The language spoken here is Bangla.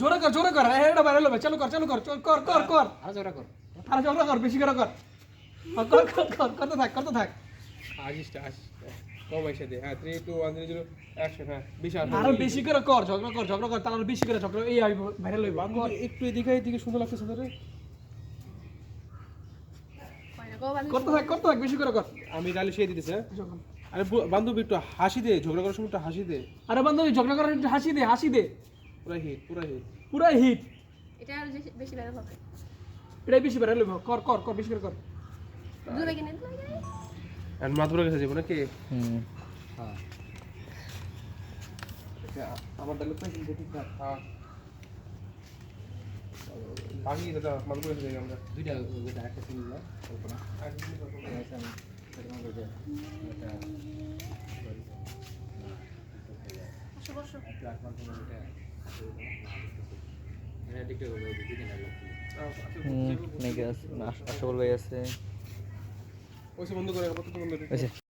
জোরে কর এটা বাইরে লবে চালু কর কর আর জোরে কর আর জোরে কর বেশি করে কর করতে থাক আসিসটা কম এসে দে হ্যাঁ 3 2 1 0 অ্যাকশন হ্যাঁ বিশাল আরো বেশি করে কর ঝগড়া কর তাহলে বেশি করে ঝগড়া এই আইব বাইরে লইব বান্ধব একটু এদিকে সুন্দর লাগতেছে তোরে করতে থাক বেশি করে কর আমি গালি সেই দিতেছে আরে বান্ধব একটু হাসি দে ঝগড়া করার সময় একটু হাসি দে আরে বান্ধবী ঝগড়া করার একটু হাসি দে পুরা হিট এটা আর বেশি ভালো হবে এটাই বেশি বাইরে লইব কর বেশি করে কর দূরে কিনে আর মাধুরের কাছে যাবো নাকি হ্যাঁ আমার ডায়লগ পাইছি ঠিক না হ্যাঁ বাকি দাদা মাধুরের কাছে যাই আমরা দুইটা একটা সিন দিল কল্পনা বসো নাকি আছে আশা ভাই আছে ওইসব বন্ধ করে কত বন্ধ আচ্ছা